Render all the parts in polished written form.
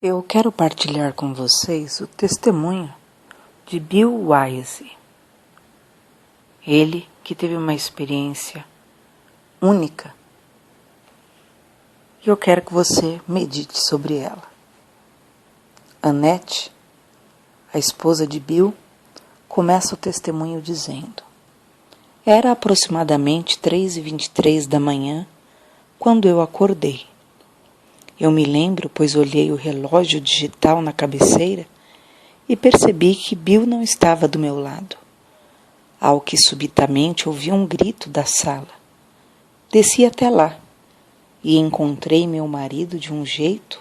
Eu quero partilhar com vocês o testemunho de Bill Wiese. Ele que teve uma experiência única. E eu quero que você medite sobre ela. Annette, a esposa de Bill, começa o testemunho dizendo: Era aproximadamente 3h23 da manhã quando eu acordei. Eu me lembro, pois olhei o relógio digital na cabeceira e percebi que Bill não estava do meu lado. Ao que subitamente ouvi um grito da sala. Desci até lá e encontrei meu marido de um jeito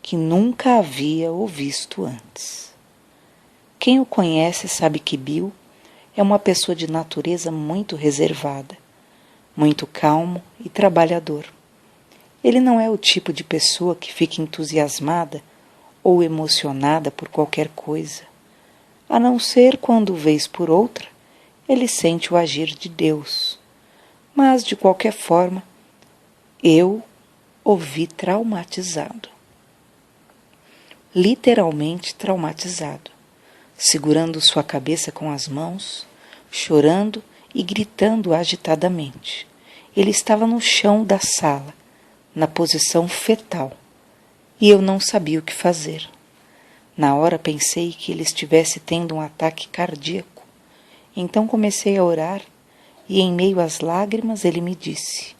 que nunca havia o visto antes. Quem o conhece sabe que Bill é uma pessoa de natureza muito reservada, muito calmo e trabalhador. Ele não é o tipo de pessoa que fica entusiasmada ou emocionada por qualquer coisa, a não ser quando, vez por outra, ele sente o agir de Deus. Mas, de qualquer forma, eu o vi traumatizado. Literalmente traumatizado, segurando sua cabeça com as mãos, chorando e gritando agitadamente. Ele estava no chão da sala, na posição fetal, e eu não sabia o que fazer. Na hora pensei que ele estivesse tendo um ataque cardíaco. Então comecei a orar e, em meio às lágrimas, ele me disse: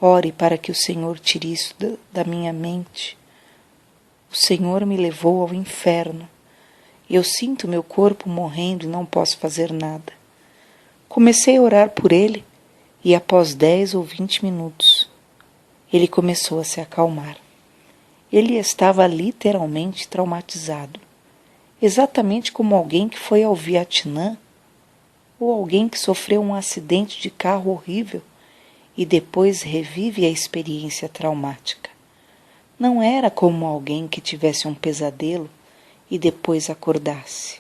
Ore para que o Senhor tire isso da minha mente. O Senhor me levou ao inferno. Eu sinto meu corpo morrendo e não posso fazer nada. Comecei a orar por ele e após 10 ou 20 minutos, ele começou a se acalmar. Ele estava literalmente traumatizado, exatamente como alguém que foi ao Vietnã ou alguém que sofreu um acidente de carro horrível e depois revive a experiência traumática. Não era como alguém que tivesse um pesadelo e depois acordasse.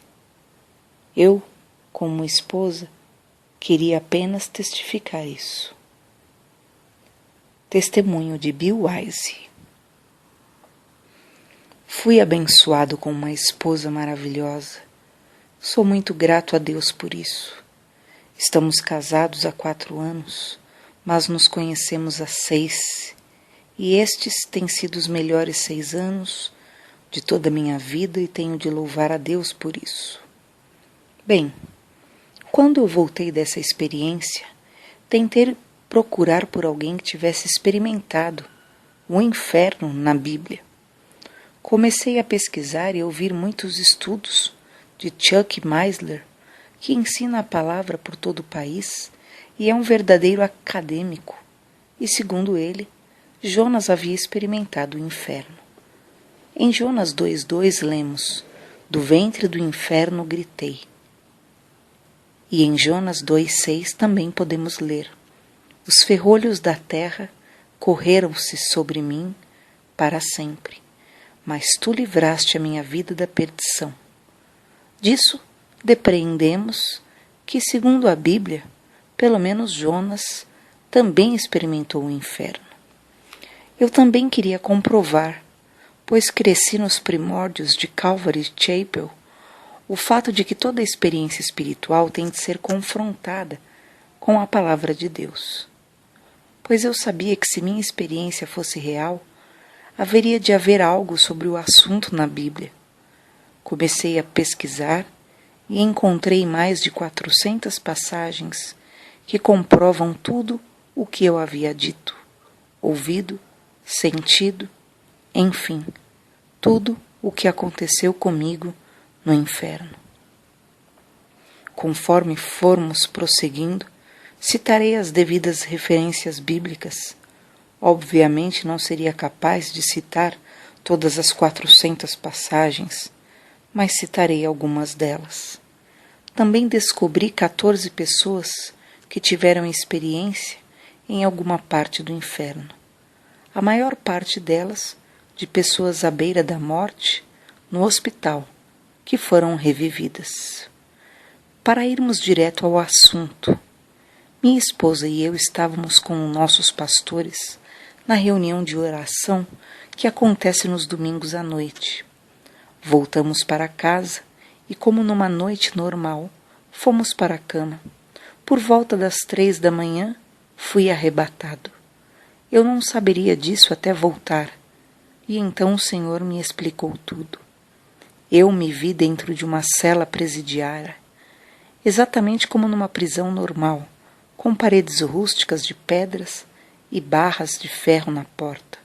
Eu, como esposa, queria apenas testificar isso. Testemunho de Bill Wiese. Fui abençoado com uma esposa maravilhosa. Sou muito grato a Deus por isso. Estamos casados há 4 anos, mas nos conhecemos há 6, e estes têm sido os melhores 6 anos de toda a minha vida e tenho de louvar a Deus por isso. Bem, quando eu voltei dessa experiência, tentei procurar por alguém que tivesse experimentado o inferno na Bíblia. Comecei a pesquisar e ouvir muitos estudos de Chuck Missler, que ensina a palavra por todo o país e é um verdadeiro acadêmico. E segundo ele, Jonas havia experimentado o inferno. Em Jonas 2:2 lemos: Do ventre do inferno gritei. E em Jonas 2:6 também podemos ler: Os ferrolhos da terra correram-se sobre mim para sempre, mas tu livraste a minha vida da perdição. Disso depreendemos que, segundo a Bíblia, pelo menos Jonas também experimentou o inferno. Eu também queria comprovar, pois cresci nos primórdios de Calvary Chapel, o fato de que toda experiência espiritual tem de ser confrontada com a palavra de Deus. Pois eu sabia que se minha experiência fosse real, haveria de haver algo sobre o assunto na Bíblia. Comecei a pesquisar e encontrei mais de 400 passagens que comprovam tudo o que eu havia dito, ouvido, sentido, enfim, tudo o que aconteceu comigo no inferno. Conforme formos prosseguindo, citarei as devidas referências bíblicas. Obviamente não seria capaz de citar todas as 400 passagens, mas citarei algumas delas. Também descobri 14 pessoas que tiveram experiência em alguma parte do inferno. A maior parte delas de pessoas à beira da morte, no hospital, que foram revividas. Para irmos direto ao assunto, minha esposa e eu estávamos com nossos pastores na reunião de oração que acontece nos domingos à noite. Voltamos para casa e, como numa noite normal, fomos para a cama. Por volta das 3 da manhã, fui arrebatado. Eu não saberia disso até voltar. E então o Senhor me explicou tudo. Eu me vi dentro de uma cela presidiária, exatamente como numa prisão normal, com paredes rústicas de pedras e barras de ferro na porta.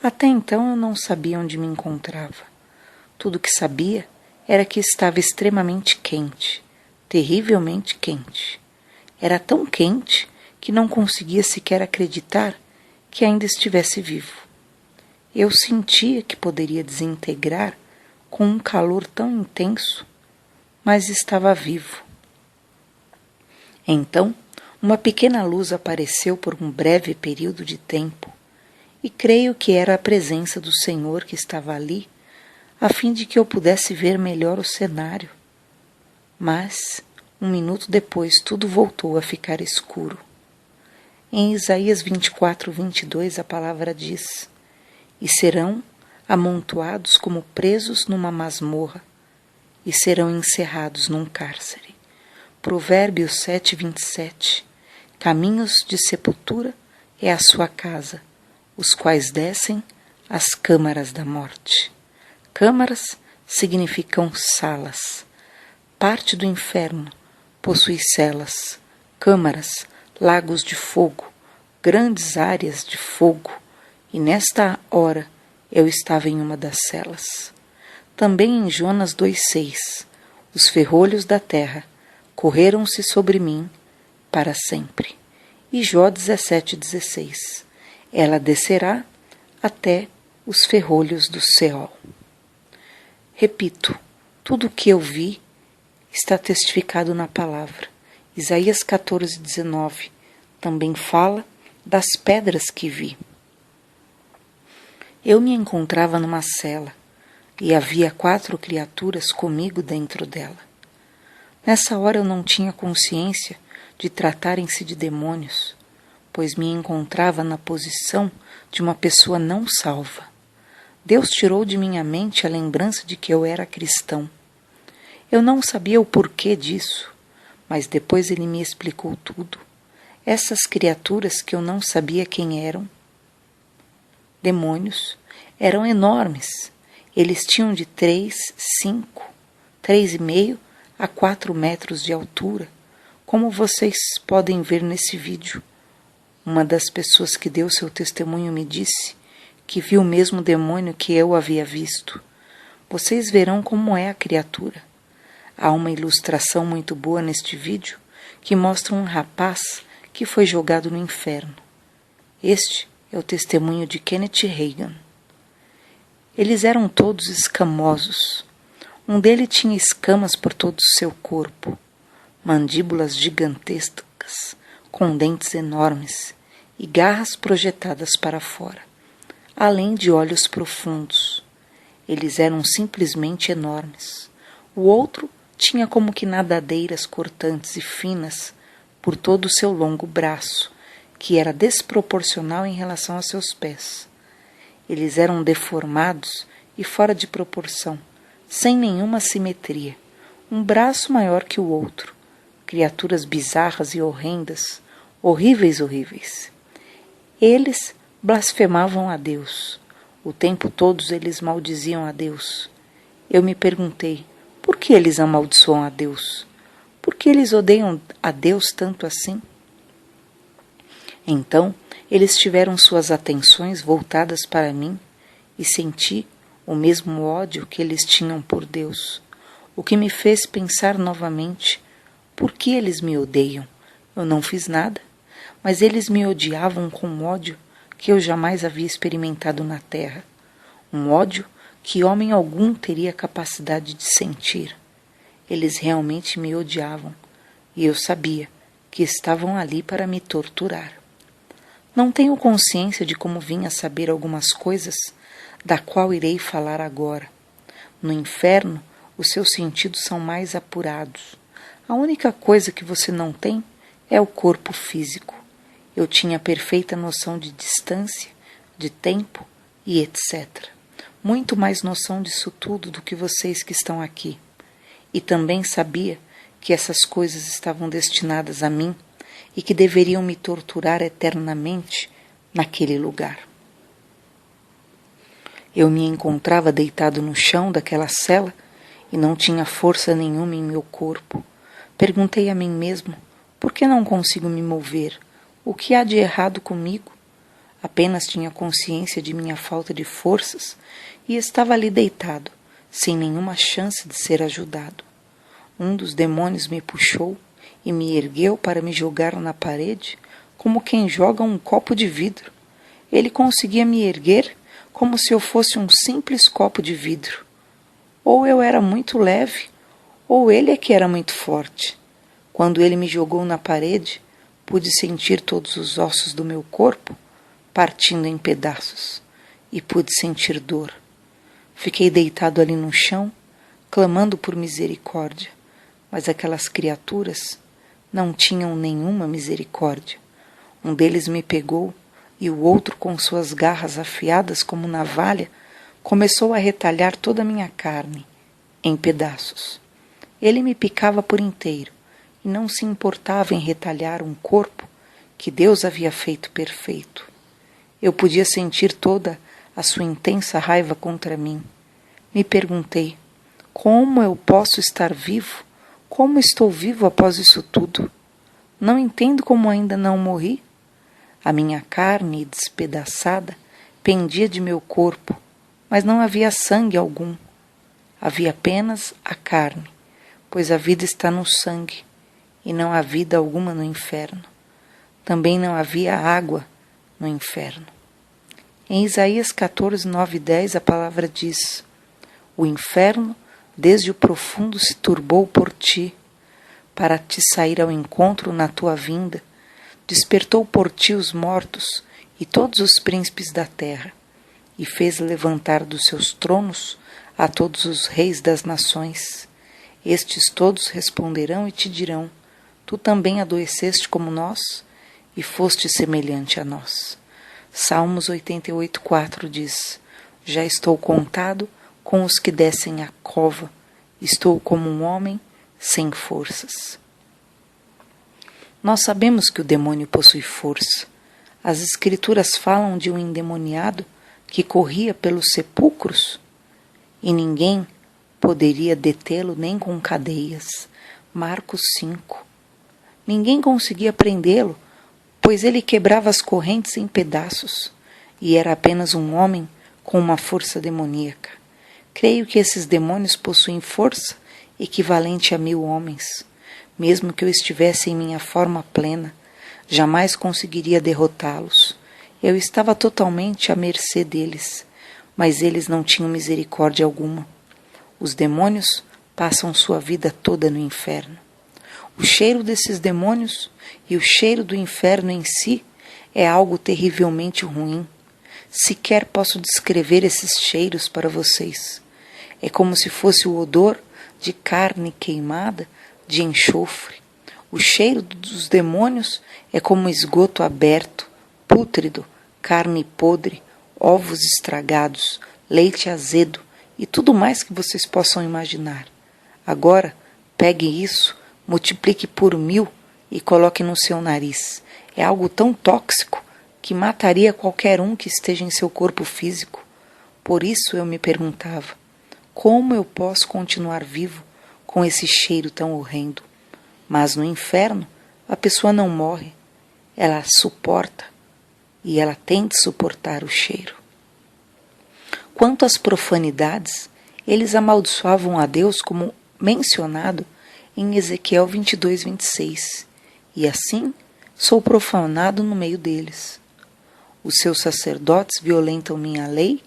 Até então eu não sabia onde me encontrava. Tudo que sabia era que estava extremamente quente, terrivelmente quente. Era tão quente que não conseguia sequer acreditar que ainda estivesse vivo. Eu sentia que poderia desintegrar com um calor tão intenso, mas estava vivo. Então, uma pequena luz apareceu por um breve período de tempo, e creio que era a presença do Senhor que estava ali, a fim de que eu pudesse ver melhor o cenário. Mas, um minuto depois, tudo voltou a ficar escuro. Em Isaías 24:22, a palavra diz: "E serão amontoados como presos numa masmorra, e serão encerrados num cárcere." Provérbios 7:27. Caminhos de sepultura é a sua casa, os quais descem às câmaras da morte. Câmaras significam salas. Parte do inferno possui celas, câmaras, lagos de fogo, grandes áreas de fogo, e nesta hora eu estava em uma das celas. Também em Jonas 2:6, os ferrolhos da terra correram-se sobre mim para sempre. E Jó 17:16, ela descerá até os ferrolhos do Seol. Repito, tudo o que eu vi está testificado na palavra. Isaías 14:19 também fala das pedras que vi. Eu me encontrava numa cela e havia 4 criaturas comigo dentro dela. Nessa hora eu não tinha consciência de tratarem-se de demônios, pois me encontrava na posição de uma pessoa não salva. Deus tirou de minha mente a lembrança de que eu era cristão. Eu não sabia o porquê disso, mas depois ele me explicou tudo. Essas criaturas que eu não sabia quem eram, demônios, eram enormes. Eles tinham de 3, 5, 3,5 a 4 metros de altura, como vocês podem ver nesse vídeo. Uma das pessoas que deu seu testemunho me disse que viu o mesmo demônio que eu havia visto. Vocês verão como é a criatura. Há uma ilustração muito boa neste vídeo que mostra um rapaz que foi jogado no inferno. Este é o testemunho de Kenneth Hagin. Eles eram todos escamosos. Um deles tinha escamas por todo o seu corpo, mandíbulas gigantescas, com dentes enormes e garras projetadas para fora, além de olhos profundos. Eles eram simplesmente enormes. O outro tinha como que nadadeiras cortantes e finas por todo o seu longo braço, que era desproporcional em relação a seus pés. Eles eram deformados e fora de proporção, sem nenhuma simetria, um braço maior que o outro, criaturas bizarras e horrendas, horríveis. Eles blasfemavam a Deus. O tempo todo eles maldiziam a Deus. Eu me perguntei, por que eles amaldiçoam a Deus? Por que eles odeiam a Deus tanto assim? Então, eles tiveram suas atenções voltadas para mim e senti o mesmo ódio que eles tinham por Deus, o que me fez pensar novamente, por que eles me odeiam? Eu não fiz nada, mas eles me odiavam com um ódio que eu jamais havia experimentado na terra, um ódio que homem algum teria capacidade de sentir. Eles realmente me odiavam, e eu sabia que estavam ali para me torturar. Não tenho consciência de como vim a saber algumas coisas, da qual irei falar agora. No inferno, os seus sentidos são mais apurados. A única coisa que você não tem é o corpo físico. Eu tinha perfeita noção de distância, de tempo e etc. Muito mais noção disso tudo do que vocês que estão aqui. E também sabia que essas coisas estavam destinadas a mim e que deveriam me torturar eternamente naquele lugar. Eu me encontrava deitado no chão daquela cela e não tinha força nenhuma em meu corpo. Perguntei a mim mesmo, por que não consigo me mover? O que há de errado comigo? Apenas tinha consciência de minha falta de forças e estava ali deitado, sem nenhuma chance de ser ajudado. Um dos demônios me puxou e me ergueu para me jogar na parede, como quem joga um copo de vidro. Ele conseguia me erguer como se eu fosse um simples copo de vidro. Ou eu era muito leve, ou ele é que era muito forte. Quando ele me jogou na parede, pude sentir todos os ossos do meu corpo partindo em pedaços e pude sentir dor. Fiquei deitado ali no chão, clamando por misericórdia, mas aquelas criaturas não tinham nenhuma misericórdia. Um deles me pegou e o outro, com suas garras afiadas como navalha, começou a retalhar toda a minha carne em pedaços. Ele me picava por inteiro e não se importava em retalhar um corpo que Deus havia feito perfeito. Eu podia sentir toda a sua intensa raiva contra mim. Me perguntei, como eu posso estar vivo? Como estou vivo após isso tudo? Não entendo como ainda não morri. A minha carne despedaçada pendia de meu corpo, mas não havia sangue algum. Havia apenas a carne, pois a vida está no sangue, e não há vida alguma no inferno. Também não havia água no inferno. Em Isaías 14, 9 e 10, a palavra diz: o inferno, desde o profundo, se turbou por ti, para te sair ao encontro na tua vinda. Despertou por ti os mortos e todos os príncipes da terra, e fez levantar dos seus tronos a todos os reis das nações. Estes todos responderão e te dirão: tu também adoeceste como nós, e foste semelhante a nós. Salmos 88, 4 diz: já estou contado com os que descem à cova, estou como um homem sem forças. Nós sabemos que o demônio possui força. As escrituras falam de um endemoniado que corria pelos sepulcros e ninguém poderia detê-lo nem com cadeias. Marcos 5. Ninguém conseguia prendê-lo, pois ele quebrava as correntes em pedaços e era apenas um homem com uma força demoníaca. Creio que esses demônios possuem força equivalente a 1000 homens. Mesmo que eu estivesse em minha forma plena, jamais conseguiria derrotá-los. Eu estava totalmente à mercê deles, mas eles não tinham misericórdia alguma. Os demônios passam sua vida toda no inferno. O cheiro desses demônios e o cheiro do inferno em si é algo terrivelmente ruim. Sequer posso descrever esses cheiros para vocês. É como se fosse o odor de carne queimada, de enxofre. O cheiro dos demônios é como esgoto aberto, pútrido, carne podre, ovos estragados, leite azedo e tudo mais que vocês possam imaginar. Agora, pegue isso, multiplique por 1000 e coloque no seu nariz. É algo tão tóxico que mataria qualquer um que esteja em seu corpo físico. Por isso eu me perguntava, como eu posso continuar vivo com esse cheiro tão horrendo? Mas no inferno, a pessoa não morre, ela suporta e ela tem de suportar o cheiro. Quanto às profanidades, eles amaldiçoavam a Deus como mencionado em Ezequiel 22, 26, e assim sou profanado no meio deles. Os seus sacerdotes violentam minha lei,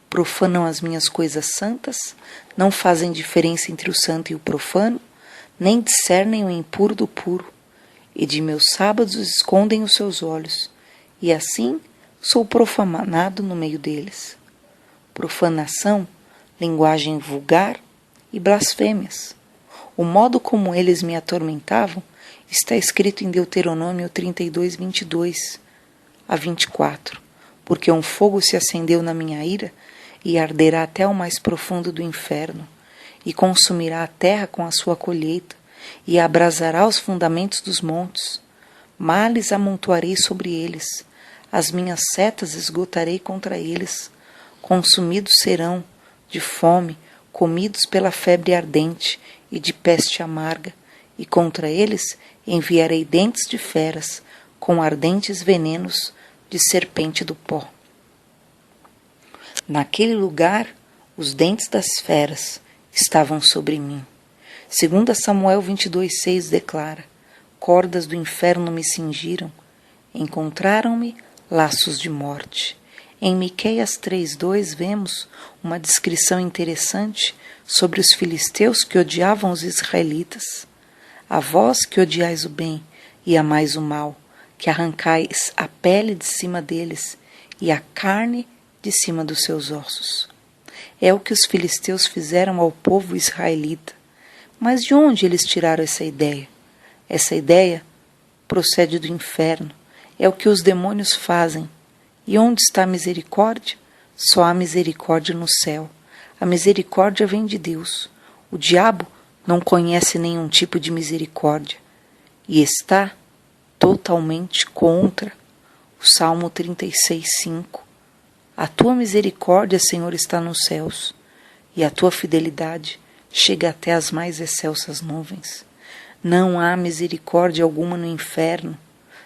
profanam as minhas coisas santas, não fazem diferença entre o santo e o profano, nem discernem o impuro do puro, e de meus sábados escondem os seus olhos, e assim sou profanado no meio deles. Profanação, linguagem vulgar e blasfêmias. O modo como eles me atormentavam está escrito em Deuteronômio 32, 22 a 24. porque um fogo se acendeu na minha ira e arderá até o mais profundo do inferno, e consumirá a terra com a sua colheita, e abrasará os fundamentos dos montes. Males amontoarei sobre eles, as minhas setas esgotarei contra eles. Consumidos serão de fome, comidos pela febre ardente e de peste amarga, e contra eles enviarei dentes de feras, com ardentes venenos de serpente do pó. Naquele lugar, os dentes das feras estavam sobre mim. 2 Samuel 22:6 declara: cordas do inferno me cingiram, encontraram-me laços de morte. Em Miqueias 3:2 vemos uma descrição interessante sobre os filisteus que odiavam os israelitas. A vós que odiais o bem e amais o mal, que arrancais a pele de cima deles e a carne de cima dos seus ossos. É o que os filisteus fizeram ao povo israelita. Mas de onde eles tiraram essa ideia? Essa ideia procede do inferno. É o que os demônios fazem. E onde está a misericórdia? Só há misericórdia no céu. A misericórdia vem de Deus. O diabo não conhece nenhum tipo de misericórdia e está totalmente contra o Salmo 36:5. A tua misericórdia, Senhor, está nos céus, e a tua fidelidade chega até as mais excelsas nuvens. Não há misericórdia alguma no inferno.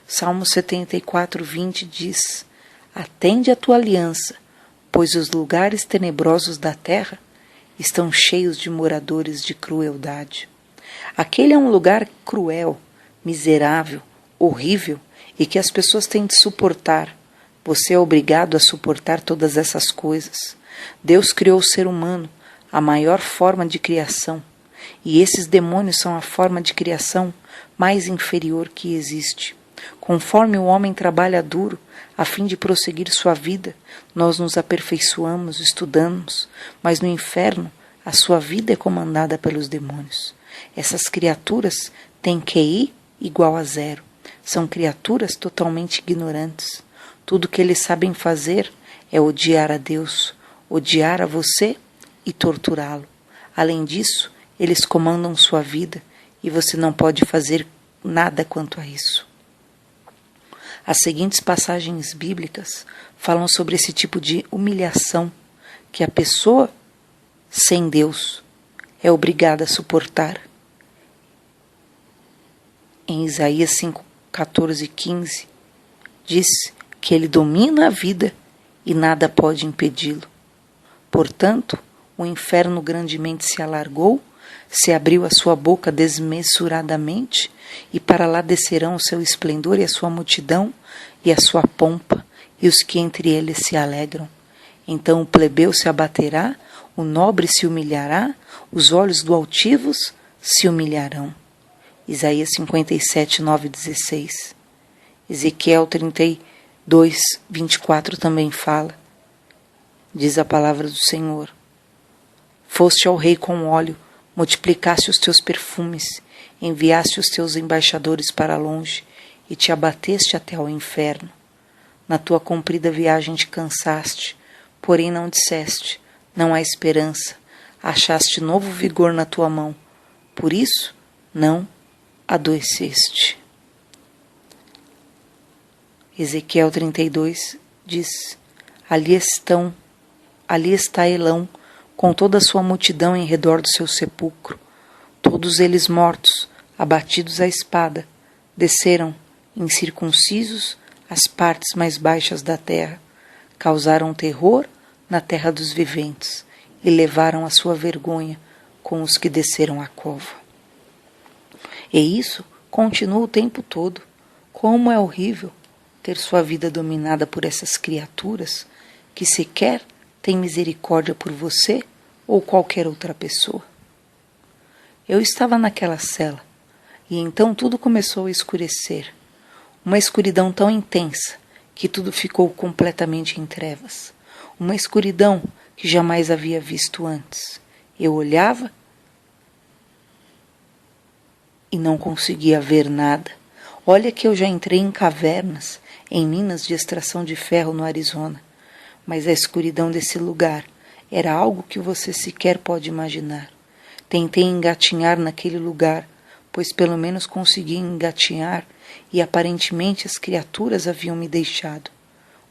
Salmo 74:20 diz: atende a tua aliança, pois os lugares tenebrosos da terra estão cheios de moradores de crueldade. Aquele é um lugar cruel, miserável, horrível e que as pessoas têm de suportar. Você é obrigado a suportar todas essas coisas. Deus criou o ser humano, a maior forma de criação, e esses demônios são a forma de criação mais inferior que existe. Conforme o homem trabalha duro a fim de prosseguir sua vida, nós nos aperfeiçoamos, estudamos, mas no inferno a sua vida é comandada pelos demônios. Essas criaturas têm QI igual a 0. São criaturas totalmente ignorantes. Tudo que eles sabem fazer é odiar a Deus, odiar a você e torturá-lo. Além disso, eles comandam sua vida e você não pode fazer nada quanto a isso. As seguintes passagens bíblicas falam sobre esse tipo de humilhação que a pessoa sem Deus é obrigada a suportar. Em Isaías 5:14-15 diz que ele domina a vida e nada pode impedi-lo. Portanto, o inferno grandemente se alargou, se abriu a sua boca desmesuradamente, e para lá descerão o seu esplendor e a sua multidão e a sua pompa, e os que entre eles se alegram. Então o plebeu se abaterá, o nobre se humilhará, os olhos do altivos se humilharão. Isaías 57:9-16. Ezequiel 32:24 também fala. Diz a palavra do Senhor: foste ao rei com óleo, multiplicaste os teus perfumes, enviaste os teus embaixadores para longe e te abateste até ao inferno. Na tua comprida viagem te cansaste, porém não disseste: não há esperança. Achaste novo vigor na tua mão, por isso não adoeceste. Ezequiel 32 diz: ali está Elão, com toda a sua multidão em redor do seu sepulcro. Todos eles mortos, abatidos à espada, desceram, incircuncisos, as partes mais baixas da terra, causaram terror na terra dos viventes e levaram a sua vergonha com os que desceram à cova. E isso continua o tempo todo. Como é horrível ter sua vida dominada por essas criaturas que sequer têm misericórdia por você ou qualquer outra pessoa. Eu estava naquela cela e então tudo começou a escurecer. Uma escuridão tão intensa que tudo ficou completamente em trevas. Uma escuridão que jamais havia visto antes. Eu olhava e não conseguia ver nada. Olha que eu já entrei em cavernas, em minas de extração de ferro no Arizona, mas a escuridão desse lugar era algo que você sequer pode imaginar. Tentei engatinhar naquele lugar, pois pelo menos consegui engatinhar e aparentemente as criaturas haviam me deixado.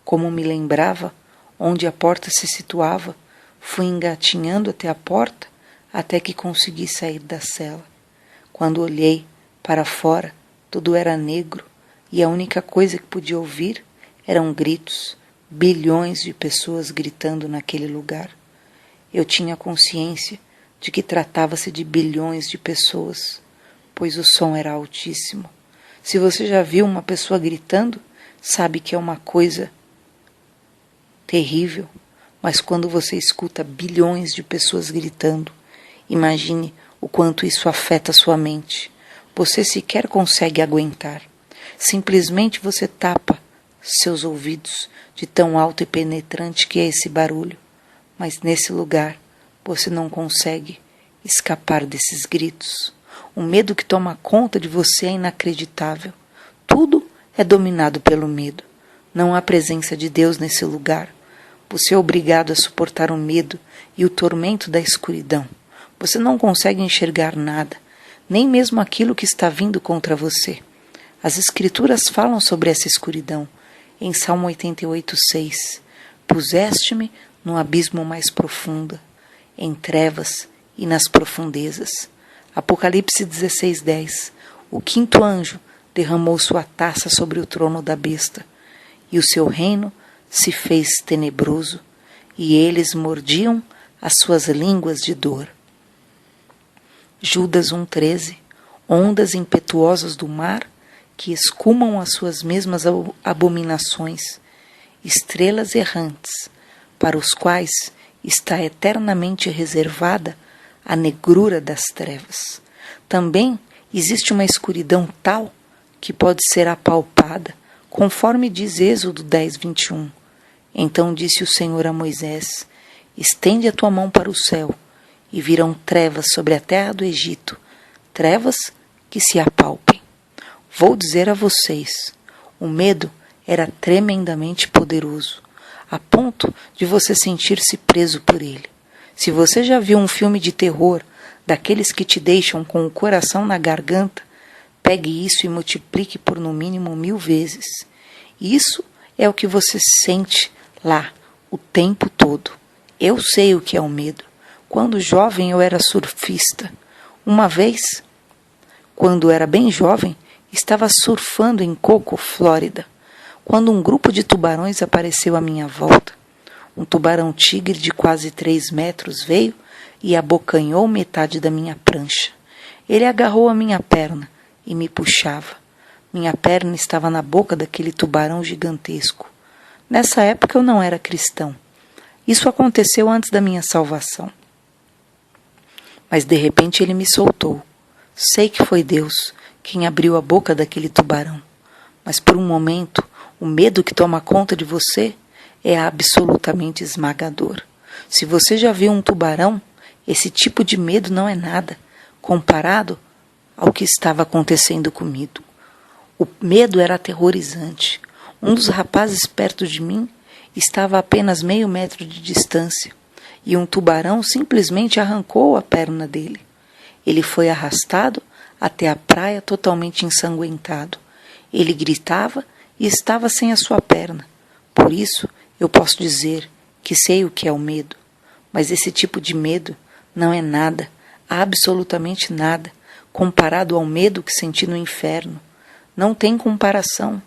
Como me lembrava onde a porta se situava, fui engatinhando até a porta até que consegui sair da cela. Quando olhei para fora, tudo era negro e a única coisa que podia ouvir eram gritos, bilhões de pessoas gritando naquele lugar. Eu tinha consciência de que tratava-se de bilhões de pessoas, pois o som era altíssimo. Se você já viu uma pessoa gritando, sabe que é uma coisa terrível, mas quando você escuta bilhões de pessoas gritando, imagine o quanto isso afeta sua mente. Você sequer consegue aguentar. Simplesmente você tapa seus ouvidos de tão alto e penetrante que é esse barulho. Mas nesse lugar você não consegue escapar desses gritos. O medo que toma conta de você é inacreditável. Tudo é dominado pelo medo. Não há presença de Deus nesse lugar. Você é obrigado a suportar o medo e o tormento da escuridão. Você não consegue enxergar nada, nem mesmo aquilo que está vindo contra você. As Escrituras falam sobre essa escuridão. Em Salmo 88:6, puseste-me no abismo mais profundo, em trevas e nas profundezas. Apocalipse 16:10, o quinto anjo derramou sua taça sobre o trono da besta, e o seu reino se fez tenebroso, e eles mordiam as suas línguas de dor. Judas 1:13, ondas impetuosas do mar que escumam as suas mesmas abominações, estrelas errantes, para os quais está eternamente reservada a negrura das trevas. Também existe uma escuridão tal que pode ser apalpada, conforme diz Êxodo 10:21. Então disse o Senhor a Moisés: estende a tua mão para o céu, e virão trevas sobre a terra do Egito, trevas que se apalpem. Vou dizer a vocês, o medo era tremendamente poderoso, a ponto de você sentir-se preso por ele. Se você já viu um filme de terror, daqueles que te deixam com o coração na garganta, pegue isso e multiplique por no mínimo 1000 vezes. Isso é o que você sente lá, o tempo todo. Eu sei o que é o medo. Quando jovem eu era surfista. Uma vez, quando era bem jovem, estava surfando em Cocoa, Flórida, quando um grupo de tubarões apareceu à minha volta. Um tubarão-tigre de quase 3 metros veio e abocanhou metade da minha prancha. Ele agarrou a minha perna e me puxava. Minha perna estava na boca daquele tubarão gigantesco. Nessa época eu não era cristão. Isso aconteceu antes da minha salvação. Mas de repente ele me soltou. Sei que foi Deus quem abriu a boca daquele tubarão. Mas por um momento, o medo que toma conta de você é absolutamente esmagador. Se você já viu um tubarão, esse tipo de medo não é nada comparado ao que estava acontecendo comigo. O medo era aterrorizante. Um dos rapazes perto de mim estava a apenas meio metro de distância e um tubarão simplesmente arrancou a perna dele. Ele foi arrastado até a praia totalmente ensanguentado. Ele gritava e estava sem a sua perna. Por isso, eu posso dizer que sei o que é o medo. Mas esse tipo de medo não é nada, absolutamente nada, comparado ao medo que senti no inferno. Não tem comparação.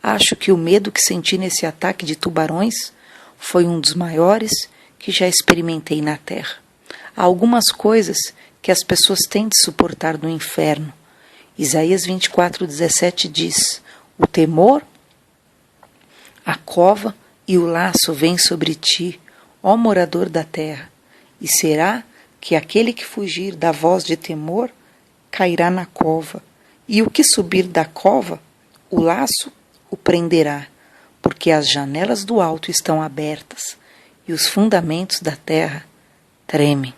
Acho que o medo que senti nesse ataque de tubarões foi um dos maiores que já experimentei na Terra. Há algumas coisas que as pessoas têm de suportar no inferno. Isaías 24:17 diz: o temor, a cova e o laço vêm sobre ti, ó morador da terra, e será que aquele que fugir da voz de temor cairá na cova, e o que subir da cova, o laço o prenderá, porque as janelas do alto estão abertas e os fundamentos da terra tremem.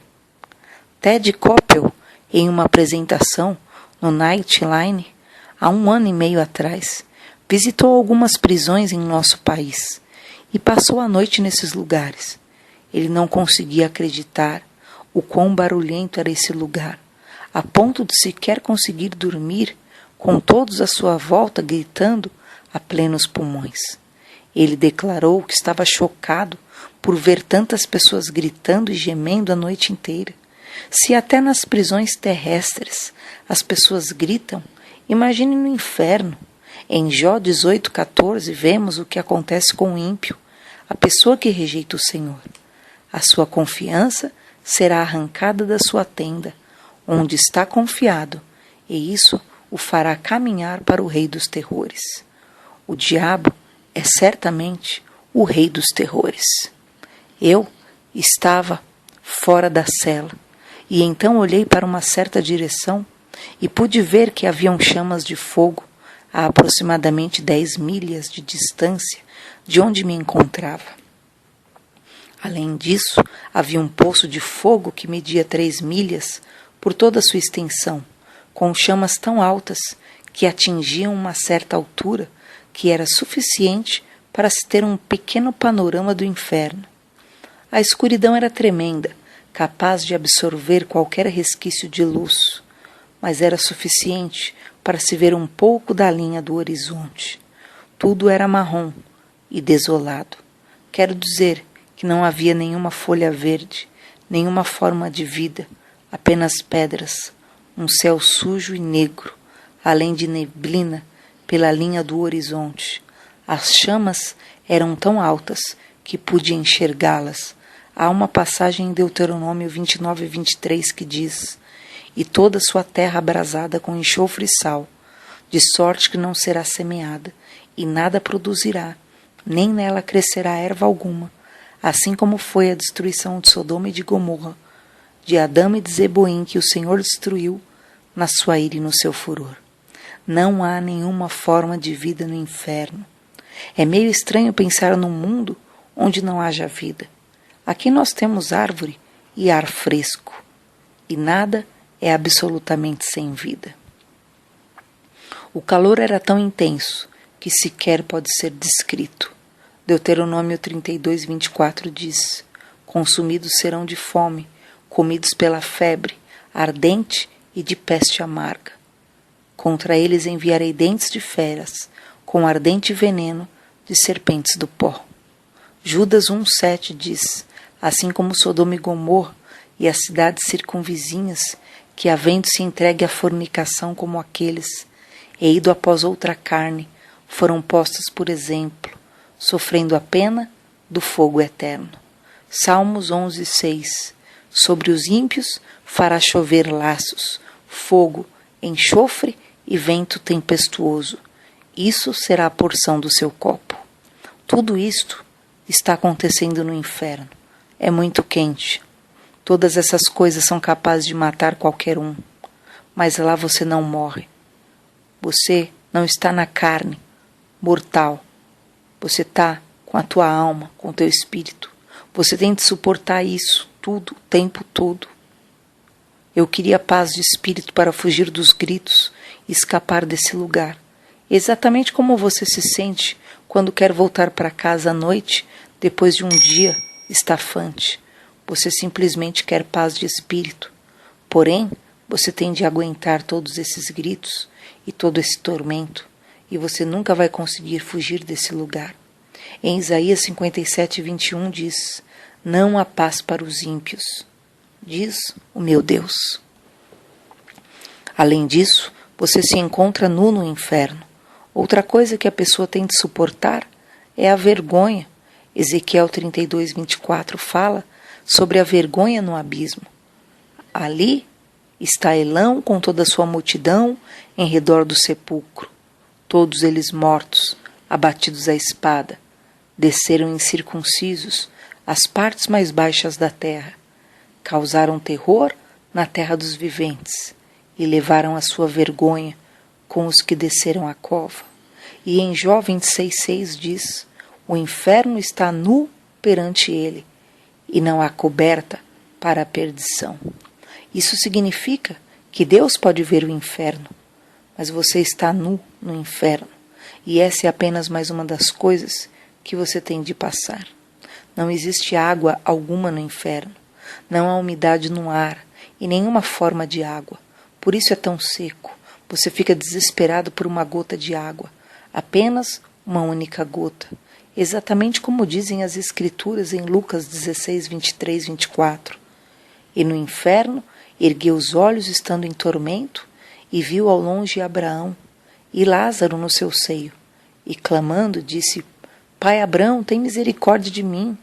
Ted Koppel, em uma apresentação no Nightline, há 1 ano e meio atrás, Visitou algumas prisões em nosso país e passou a noite nesses lugares. Ele não conseguia acreditar o quão barulhento era esse lugar, a ponto de sequer conseguir dormir, com todos à sua volta gritando a plenos pulmões. Ele declarou que estava chocado por ver tantas pessoas gritando e gemendo a noite inteira. Se até nas prisões terrestres as pessoas gritam, imagine no inferno. Em Jó 18,14 vemos o que acontece com o ímpio, a pessoa que rejeita o Senhor. A sua confiança será arrancada da sua tenda, onde está confiado, e isso o fará caminhar para o rei dos terrores. O diabo é certamente o rei dos terrores. Eu estava fora da cela, e então olhei para uma certa direção e pude ver que haviam chamas de fogo a aproximadamente 10 milhas de distância de onde me encontrava. Além disso, havia um poço de fogo que media 3 milhas por toda a sua extensão, com chamas tão altas que atingiam uma certa altura que era suficiente para se ter um pequeno panorama do inferno. A escuridão era tremenda, capaz de absorver qualquer resquício de luz, mas era suficiente para se ver um pouco da linha do horizonte. Tudo era marrom e desolado. Quero dizer que não havia nenhuma folha verde, nenhuma forma de vida, apenas pedras, um céu sujo e negro, além de neblina pela linha do horizonte. As chamas eram tão altas que pude enxergá-las. Há uma passagem em Deuteronômio 29:23 que diz: "E toda sua terra abrasada com enxofre e sal, de sorte que não será semeada, e nada produzirá, nem nela crescerá erva alguma, assim como foi a destruição de Sodoma e de Gomorra, de Adama e de Zeboim, que o Senhor destruiu na sua ira e no seu furor." Não há nenhuma forma de vida no inferno. É meio estranho pensar num mundo onde não haja vida. Aqui nós temos árvore e ar fresco, e nada é absolutamente sem vida. O calor era tão intenso que sequer pode ser descrito. Deuteronômio 32:24 diz: "Consumidos serão de fome, comidos pela febre, ardente e de peste amarga. Contra eles enviarei dentes de feras, com ardente veneno de serpentes do pó." Judas 1:7 diz: "Assim como Sodoma e Gomorra e as cidades circunvizinhas, que havendo se entregue à fornicação como aqueles, e ido após outra carne, foram postas por exemplo, sofrendo a pena do fogo eterno." Salmos 11:6: "Sobre os ímpios fará chover laços, fogo, enxofre e vento tempestuoso. Isso será a porção do seu copo." Tudo isto está acontecendo no inferno. É muito quente. Todas essas coisas são capazes de matar qualquer um. Mas lá você não morre. Você não está na carne, mortal. Você está com a tua alma, com o teu espírito. Você tem de suportar isso tudo, o tempo todo. Eu queria paz de espírito para fugir dos gritos e escapar desse lugar. Exatamente como você se sente quando quer voltar para casa à noite, depois de um dia estafante. Você simplesmente quer paz de espírito. Porém, você tem de aguentar todos esses gritos e todo esse tormento, e você nunca vai conseguir fugir desse lugar. Em Isaías 57:21 diz: "Não há paz para os ímpios, diz o meu Deus." Além disso, você se encontra nu no inferno. Outra coisa que a pessoa tem de suportar é a vergonha. Ezequiel 32:24 fala sobre a vergonha no abismo. Ali está Elão com toda a sua multidão em redor do sepulcro. Todos eles mortos, abatidos à espada, desceram incircuncisos às partes mais baixas da terra, causaram terror na terra dos viventes e levaram a sua vergonha com os que desceram à cova. E em Jó 26:6 diz: "O inferno está nu perante ele, e não há coberta para a perdição." Isso significa que Deus pode ver o inferno, mas você está nu no inferno. E essa é apenas mais uma das coisas que você tem de passar. Não existe água alguma no inferno. Não há umidade no ar e nenhuma forma de água. Por isso é tão seco. Você fica desesperado por uma gota de água. Apenas uma única gota. Exatamente como dizem as Escrituras em Lucas 16, 23, 24. E no inferno ergueu os olhos estando em tormento e viu ao longe Abraão e Lázaro no seu seio. E clamando disse: Pai Abraão, tem misericórdia de mim.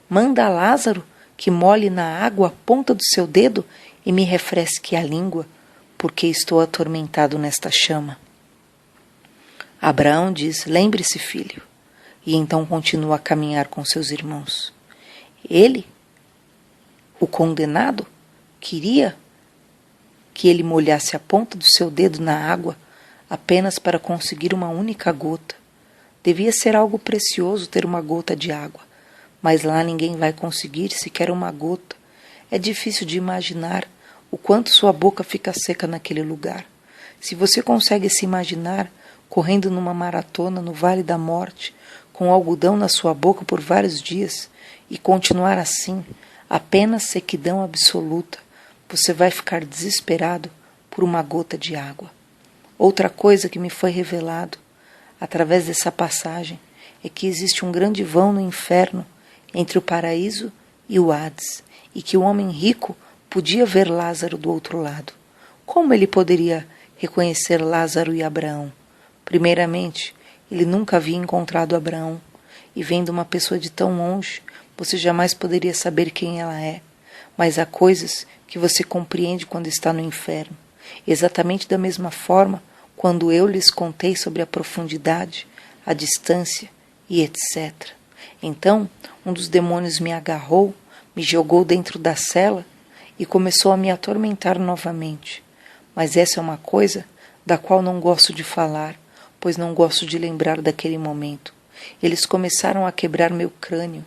Manda a Lázaro que molhe na água a ponta do seu dedo e me refresque a língua, porque estou atormentado nesta chama. Abraão diz: Lembre-se, filho. E então continua a caminhar com seus irmãos. Ele, o condenado, queria que ele molhasse a ponta do seu dedo na água apenas para conseguir uma única gota. Devia ser algo precioso ter uma gota de água, mas lá ninguém vai conseguir sequer uma gota. É difícil de imaginar o quanto sua boca fica seca naquele lugar. Se você consegue se imaginar correndo numa maratona no Vale da Morte, com algodão na sua boca por vários dias, e continuar assim, apenas sequidão absoluta, você vai ficar desesperado por uma gota de água. Outra coisa que me foi revelado através dessa passagem é que existe um grande vão no inferno entre o paraíso e o Hades, e que o homem rico podia ver Lázaro do outro lado. Como ele poderia reconhecer Lázaro e Abraão? Primeiramente, ele nunca havia encontrado Abraão, e vendo uma pessoa de tão longe, você jamais poderia saber quem ela é. Mas há coisas que você compreende quando está no inferno. Exatamente da mesma forma, quando eu lhes contei sobre a profundidade, a distância e etc. Então, um dos demônios me agarrou, me jogou dentro da cela e começou a me atormentar novamente. Mas essa é uma coisa da qual não gosto de falar, pois não gosto de lembrar daquele momento. Eles começaram a quebrar meu crânio.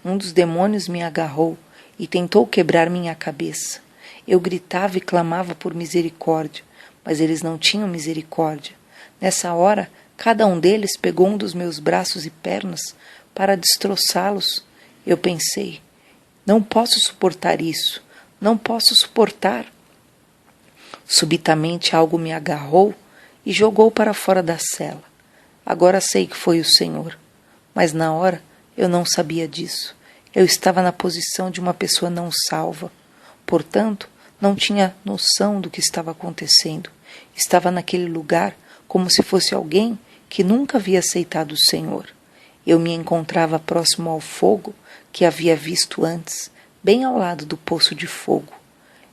Um dos demônios me agarrou e tentou quebrar minha cabeça. Eu gritava e clamava por misericórdia, mas eles não tinham misericórdia. Nessa hora, cada um deles pegou um dos meus braços e pernas para destroçá-los. Eu pensei: não posso suportar isso, não posso suportar. Subitamente algo me agarrou e jogou para fora da cela. Agora sei que foi o Senhor, mas na hora eu não sabia disso. Eu estava na posição de uma pessoa não salva, portanto, não tinha noção do que estava acontecendo. Estava naquele lugar como se fosse alguém que nunca havia aceitado o Senhor. Eu me encontrava próximo ao fogo que havia visto antes, bem ao lado do poço de fogo.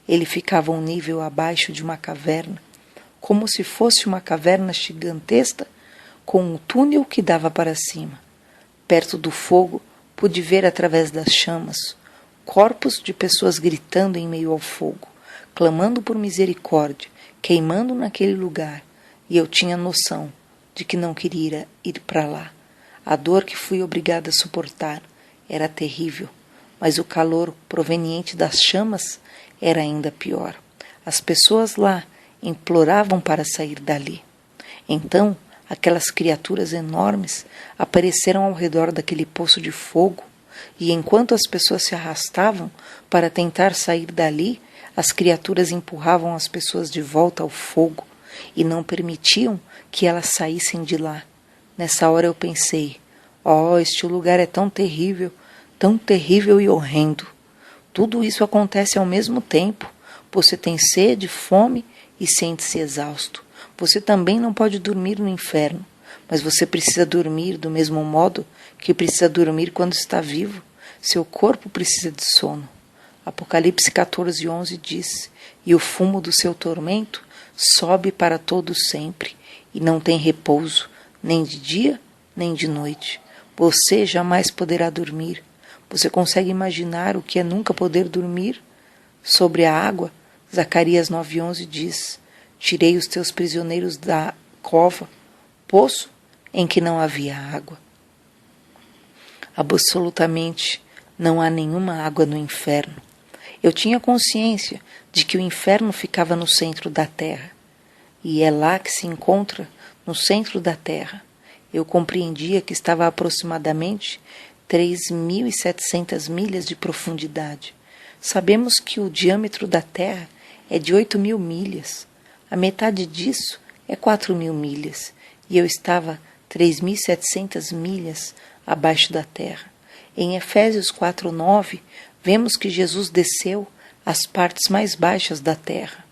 Ele ficava um nível abaixo de uma caverna, como se fosse uma caverna gigantesca com um túnel que dava para cima. Perto do fogo, pude ver através das chamas corpos de pessoas gritando em meio ao fogo, clamando por misericórdia, queimando naquele lugar, e eu tinha noção de que não queria ir para lá. A dor que fui obrigada a suportar era terrível, mas o calor proveniente das chamas era ainda pior. As pessoas lá imploravam para sair dali. Então, aquelas criaturas enormes apareceram ao redor daquele poço de fogo, e enquanto as pessoas se arrastavam para tentar sair dali, as criaturas empurravam as pessoas de volta ao fogo e não permitiam que elas saíssem de lá. Nessa hora eu pensei: oh, este lugar é tão terrível e horrendo. Tudo isso acontece ao mesmo tempo. Você tem sede, fome e sente-se exausto. Você também não pode dormir no inferno, mas você precisa dormir do mesmo modo que precisa dormir quando está vivo. Seu corpo precisa de sono. Apocalipse 14:11 diz: e o fumo do seu tormento sobe para todo sempre, e não tem repouso, nem de dia, nem de noite. Você jamais poderá dormir. Você consegue imaginar o que é nunca poder dormir? Sobre a água, Zacarias 9:11 diz: tirei os teus prisioneiros da cova, poço em que não havia água. Absolutamente não há nenhuma água no inferno. Eu tinha consciência de que o inferno ficava no centro da terra, e é lá que se encontra, no centro da terra. Eu compreendia que estava a aproximadamente 3.700 milhas de profundidade. Sabemos que o diâmetro da Terra é de 8.000 milhas. A metade disso é 4.000 milhas. E eu estava 3.700 milhas abaixo da Terra. Em Efésios 4:9, vemos que Jesus desceu às partes mais baixas da Terra.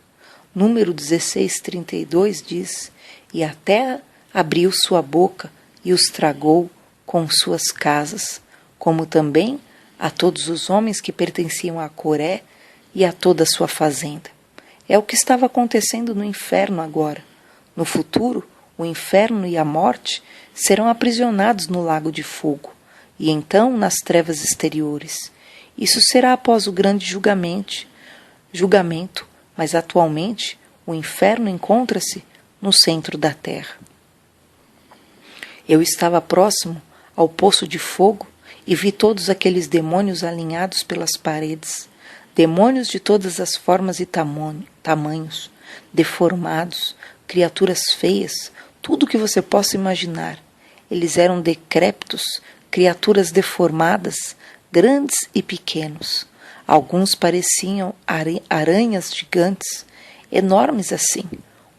Número 16:32 diz: E a terra abriu sua boca e os tragou com suas casas, como também a todos os homens que pertenciam a Coré e a toda a sua fazenda. É o que estava acontecendo no inferno agora. No futuro, o inferno e a morte serão aprisionados no lago de fogo, e então nas trevas exteriores. Isso será após o grande julgamento, mas atualmente o inferno encontra-se no centro da terra. Eu estava próximo ao poço de fogo e vi todos aqueles demônios alinhados pelas paredes, demônios de todas as formas e tamanhos, deformados, criaturas feias, tudo o que você possa imaginar. Eles eram decrépitos, criaturas deformadas, grandes e pequenos. Alguns pareciam aranhas gigantes, enormes assim,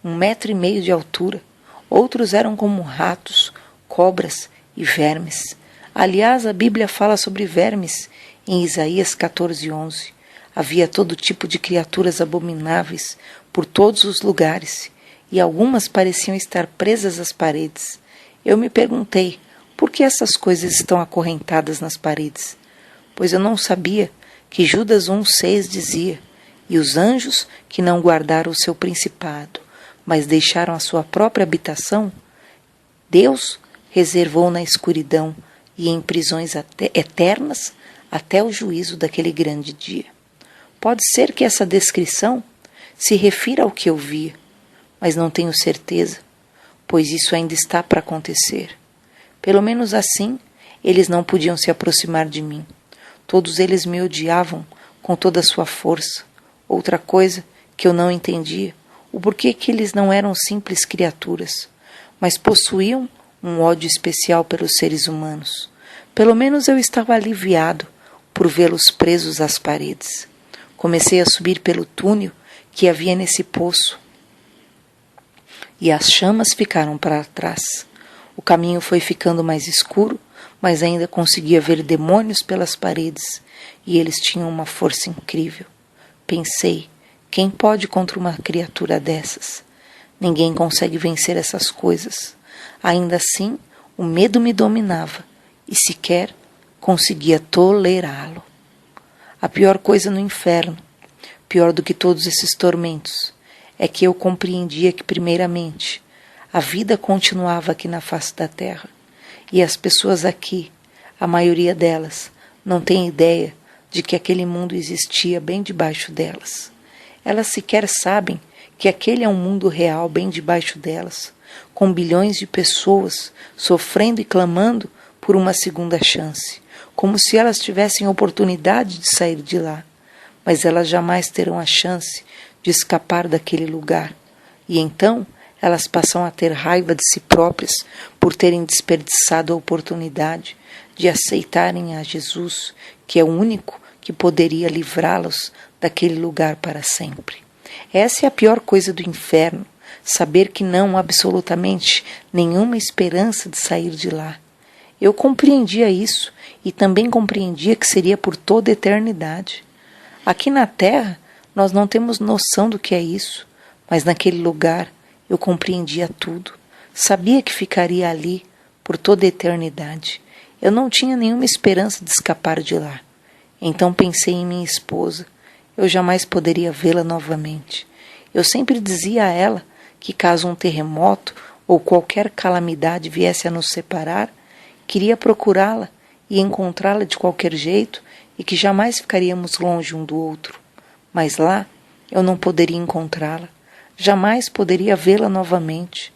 1,5 metro de altura. Outros eram como ratos, cobras e vermes. Aliás, a Bíblia fala sobre vermes em Isaías 14:11. Havia todo tipo de criaturas abomináveis por todos os lugares, e algumas pareciam estar presas às paredes. Eu me perguntei, por que essas coisas estão acorrentadas nas paredes? Pois eu não sabia que Judas 1,6 dizia: E os anjos que não guardaram o seu principado, mas deixaram a sua própria habitação, Deus reservou na escuridão e em prisões eternas até o juízo daquele grande dia. Pode ser que essa descrição se refira ao que eu via, mas não tenho certeza, pois isso ainda está para acontecer. Pelo menos assim, eles não podiam se aproximar de mim. Todos eles me odiavam com toda a sua força. Outra coisa que eu não entendia, o porquê que eles não eram simples criaturas, mas possuíam um ódio especial pelos seres humanos. Pelo menos eu estava aliviado por vê-los presos às paredes. Comecei a subir pelo túnel que havia nesse poço, e as chamas ficaram para trás. O caminho foi ficando mais escuro, mas ainda conseguia ver demônios pelas paredes, e eles tinham uma força incrível. Pensei, quem pode contra uma criatura dessas? Ninguém consegue vencer essas coisas. Ainda assim, o medo me dominava, e sequer conseguia tolerá-lo. A pior coisa no inferno, pior do que todos esses tormentos, é que eu compreendia que, primeiramente, a vida continuava aqui na face da terra, e as pessoas aqui, a maioria delas, não tem ideia de que aquele mundo existia bem debaixo delas. Elas sequer sabem que aquele é um mundo real bem debaixo delas, com bilhões de pessoas sofrendo e clamando por uma segunda chance, como se elas tivessem oportunidade de sair de lá, mas elas jamais terão a chance de escapar daquele lugar, e então elas passam a ter raiva de si próprias por terem desperdiçado a oportunidade de aceitarem a Jesus, que é o único que poderia livrá-los daquele lugar para sempre. Essa é a pior coisa do inferno, saber que não há absolutamente nenhuma esperança de sair de lá. Eu compreendia isso e também compreendia que seria por toda a eternidade. Aqui na Terra, nós não temos noção do que é isso, mas naquele lugar eu compreendia tudo. Sabia que ficaria ali por toda a eternidade. Eu não tinha nenhuma esperança de escapar de lá. Então pensei em minha esposa. Eu jamais poderia vê-la novamente. Eu sempre dizia a ela que caso um terremoto ou qualquer calamidade viesse a nos separar, queria procurá-la e encontrá-la de qualquer jeito e que jamais ficaríamos longe um do outro. Mas lá eu não poderia encontrá-la, jamais poderia vê-la novamente.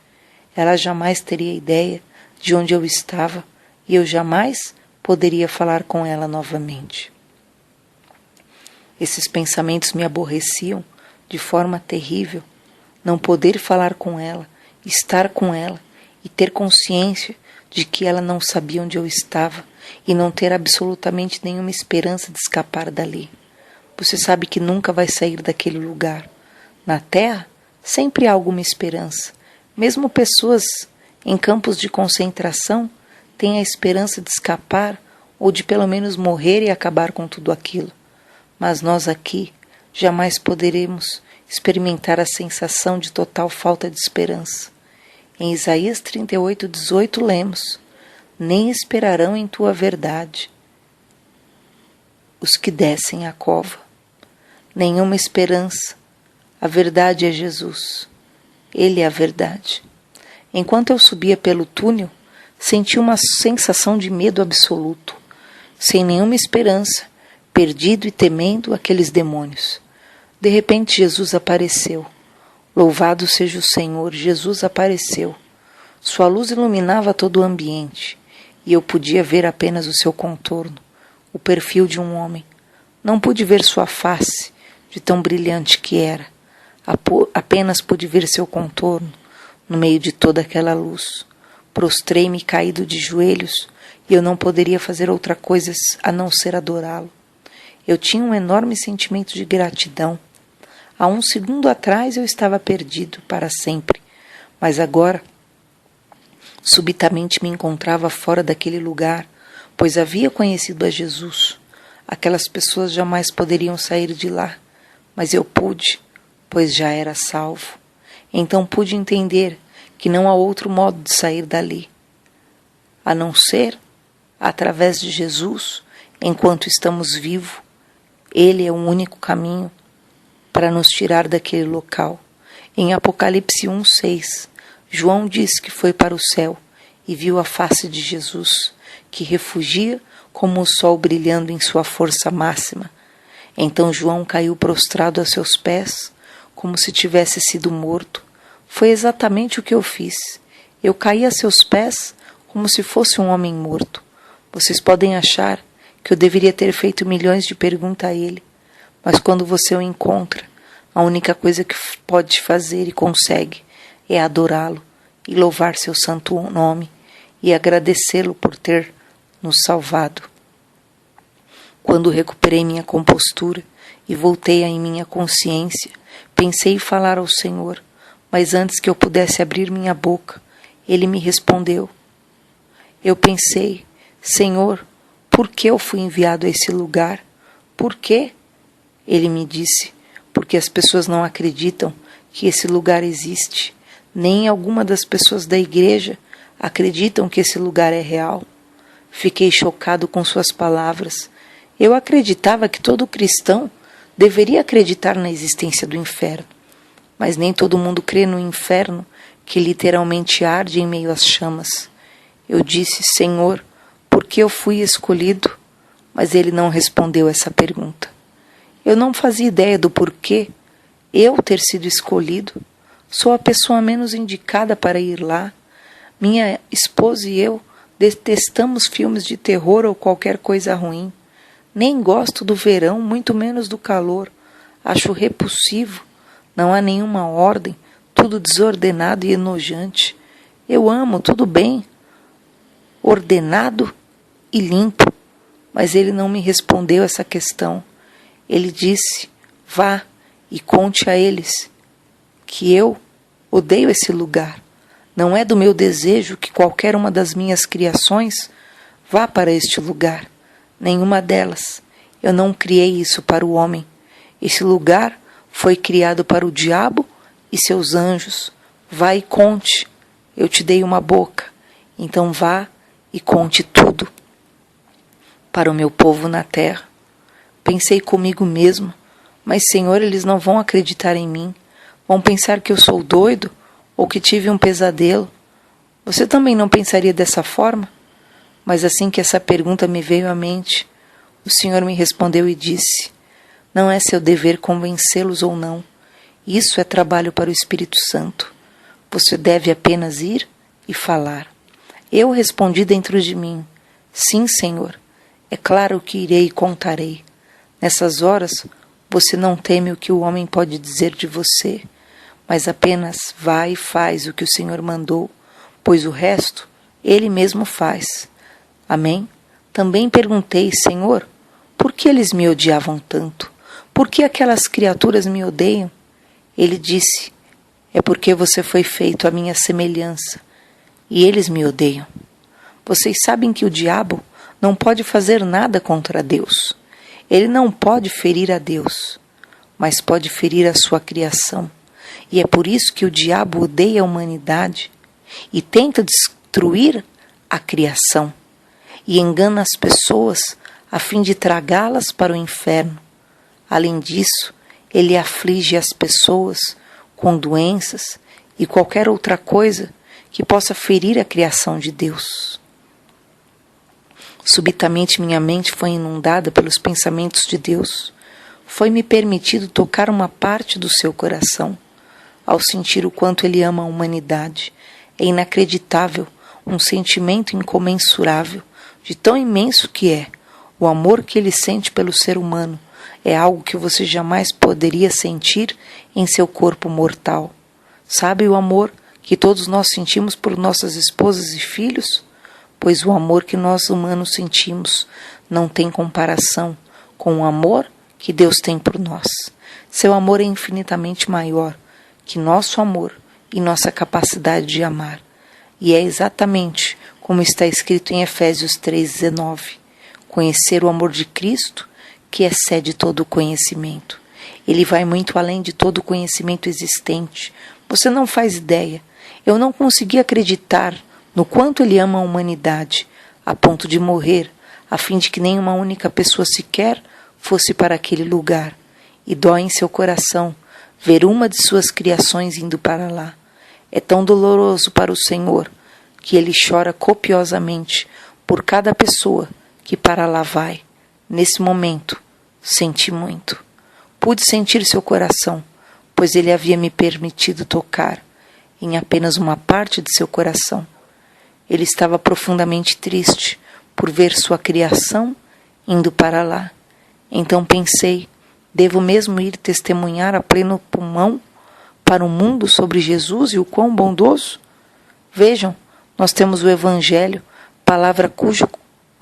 Ela jamais teria ideia de onde eu estava e eu jamais poderia falar com ela novamente. Esses pensamentos me aborreciam de forma terrível. Não poder falar com ela, estar com ela e ter consciência de que ela não sabia onde eu estava e não ter absolutamente nenhuma esperança de escapar dali. Você sabe que nunca vai sair daquele lugar. Na Terra, sempre há alguma esperança. Mesmo pessoas em campos de concentração têm a esperança de escapar ou de pelo menos morrer e acabar com tudo aquilo. Mas nós aqui jamais poderemos experimentar a sensação de total falta de esperança. Em Isaías 38:18 lemos: nem esperarão em tua verdade os que descem à cova. Nenhuma esperança. A verdade é Jesus. Ele é a verdade. Enquanto eu subia pelo túnel, senti uma sensação de medo absoluto, sem nenhuma esperança, perdido e temendo aqueles demônios. De repente Jesus apareceu. Louvado seja o Senhor, Jesus apareceu. Sua luz iluminava todo o ambiente, e eu podia ver apenas o seu contorno, o perfil de um homem. Não pude ver sua face, de tão brilhante que era. Apenas pude ver seu contorno, no meio de toda aquela luz. Prostrei-me caído de joelhos, e eu não poderia fazer outra coisa a não ser adorá-lo. Eu tinha um enorme sentimento de gratidão. Há um segundo atrás eu estava perdido para sempre, mas agora, subitamente me encontrava fora daquele lugar, pois havia conhecido a Jesus. Aquelas pessoas jamais poderiam sair de lá, mas eu pude, pois já era salvo. Então pude entender que não há outro modo de sair dali, a não ser através de Jesus, enquanto estamos vivos. Ele é o único caminho para nos tirar daquele local. Em Apocalipse 1:6, João diz que foi para o céu e viu a face de Jesus, que refugia como o sol brilhando em sua força máxima. Então João caiu prostrado a seus pés, como se tivesse sido morto. Foi exatamente o que eu fiz. Eu caí a seus pés como se fosse um homem morto. Vocês podem achar que eu deveria ter feito milhões de perguntas a ele, mas quando você o encontra, a única coisa que pode fazer e consegue é adorá-lo e louvar seu santo nome e agradecê-lo por ter nos salvado. Quando recuperei minha compostura e voltei em minha consciência, pensei em falar ao Senhor, mas antes que eu pudesse abrir minha boca, ele me respondeu. Eu pensei: Senhor, por que eu fui enviado a esse lugar? Por quê? Ele me disse: porque as pessoas não acreditam que esse lugar existe. Nem alguma das pessoas da igreja acreditam que esse lugar é real. Fiquei chocado com suas palavras. Eu acreditava que todo cristão deveria acreditar na existência do inferno. Mas nem todo mundo crê no inferno, que literalmente arde em meio às chamas. Eu disse: Senhor, por que eu fui escolhido? Mas ele não respondeu essa pergunta. Eu não fazia ideia do porquê eu ter sido escolhido. Sou a pessoa menos indicada para ir lá. Minha esposa e eu detestamos filmes de terror ou qualquer coisa ruim. Nem gosto do verão, muito menos do calor. Acho repulsivo. Não há nenhuma ordem, tudo desordenado e enojante. Eu amo, tudo bem, ordenado e limpo. Mas ele não me respondeu essa questão. Ele disse: vá e conte a eles que eu odeio esse lugar. Não é do meu desejo que qualquer uma das minhas criações vá para este lugar. Nenhuma delas. Eu não criei isso para o homem. Esse lugar foi criado para o diabo e seus anjos. Vá e conte. Eu te dei uma boca. Então vá e conte tudo para o meu povo na terra. Pensei comigo mesmo: mas Senhor, eles não vão acreditar em mim. Vão pensar que eu sou doido ou que tive um pesadelo. Você também não pensaria dessa forma? Mas assim que essa pergunta me veio à mente, o Senhor me respondeu e disse: não é seu dever convencê-los ou não. Isso é trabalho para o Espírito Santo. Você deve apenas ir e falar. Eu respondi dentro de mim: sim, Senhor, é claro que irei e contarei. Nessas horas, você não teme o que o homem pode dizer de você, mas apenas vai e faz o que o Senhor mandou, pois o resto Ele mesmo faz. Amém? Também perguntei, Senhor, por que eles me odiavam tanto? Por que aquelas criaturas me odeiam? Ele disse, é porque você foi feito à minha semelhança, e eles me odeiam. Vocês sabem que o diabo não pode fazer nada contra Deus. Ele não pode ferir a Deus, mas pode ferir a sua criação. E é por isso que o diabo odeia a humanidade e tenta destruir a criação e engana as pessoas a fim de tragá-las para o inferno. Além disso, ele aflige as pessoas com doenças e qualquer outra coisa que possa ferir a criação de Deus. Subitamente minha mente foi inundada pelos pensamentos de Deus. Foi-me permitido tocar uma parte do seu coração. Ao sentir o quanto ele ama a humanidade, é inacreditável, um sentimento incomensurável, de tão imenso que é. O amor que ele sente pelo ser humano é algo que você jamais poderia sentir em seu corpo mortal. Sabe o amor que todos nós sentimos por nossas esposas e filhos? Pois o amor que nós humanos sentimos não tem comparação com o amor que Deus tem por nós. Seu amor é infinitamente maior que nosso amor e nossa capacidade de amar. E é exatamente como está escrito em Efésios 3,19. Conhecer o amor de Cristo, que excede todo o conhecimento. Ele vai muito além de todo o conhecimento existente. Você não faz ideia. Eu não consegui acreditar no quanto ele ama a humanidade, a ponto de morrer, a fim de que nenhuma única pessoa sequer fosse para aquele lugar. E dói em seu coração ver uma de suas criações indo para lá. É tão doloroso para o Senhor que ele chora copiosamente por cada pessoa que para lá vai. Nesse momento, senti muito. Pude sentir seu coração, pois ele havia me permitido tocar em apenas uma parte de seu coração. Ele estava profundamente triste por ver sua criação indo para lá. Então pensei, devo mesmo ir testemunhar a pleno pulmão para o mundo sobre Jesus e o quão bondoso? Vejam, nós temos o Evangelho, palavra cujo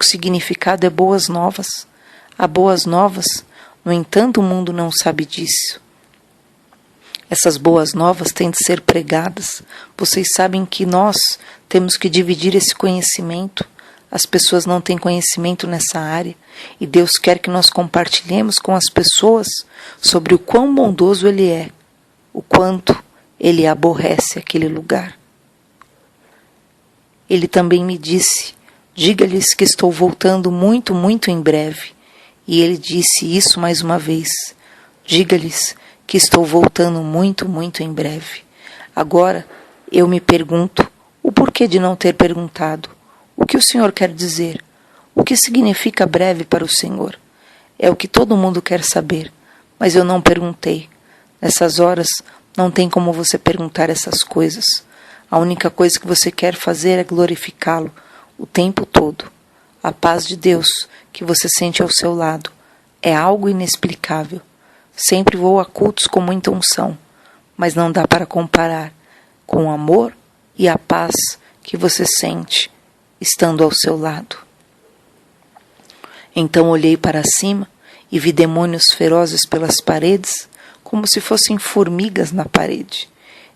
significado é boas novas. Há boas novas, no entanto o mundo não sabe disso. Essas boas novas têm de ser pregadas. Vocês sabem que nós temos que dividir esse conhecimento. As pessoas não têm conhecimento nessa área e Deus quer que nós compartilhemos com as pessoas sobre o quão bondoso Ele é, o quanto Ele aborrece aquele lugar. Ele também me disse, diga-lhes que estou voltando muito, muito em breve. E ele disse isso mais uma vez, diga-lhes que estou voltando muito, muito em breve. Agora eu me pergunto o porquê de não ter perguntado. O que o Senhor quer dizer? O que significa breve para o Senhor? É o que todo mundo quer saber, mas eu não perguntei. Nessas horas não tem como você perguntar essas coisas. A única coisa que você quer fazer é glorificá-lo o tempo todo. A paz de Deus que você sente ao seu lado é algo inexplicável. Sempre vou a cultos com muita unção, mas não dá para comparar com o amor e a paz que você sente estando ao seu lado. Então olhei para cima e vi demônios ferozes pelas paredes, como se fossem formigas na parede.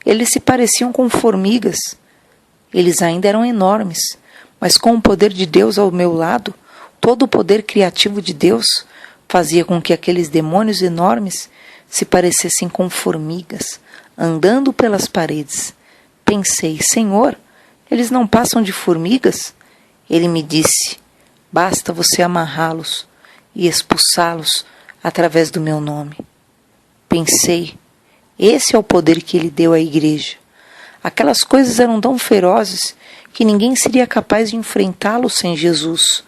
Eles se pareciam com formigas. Eles ainda eram enormes, mas com o poder de Deus ao meu lado, todo o poder criativo de Deus fazia com que aqueles demônios enormes se parecessem com formigas, andando pelas paredes. Pensei, Senhor, eles não passam de formigas? Ele me disse, basta você amarrá-los e expulsá-los através do meu nome. Pensei, esse é o poder que ele deu à igreja. Aquelas coisas eram tão ferozes que ninguém seria capaz de enfrentá-los sem Jesus.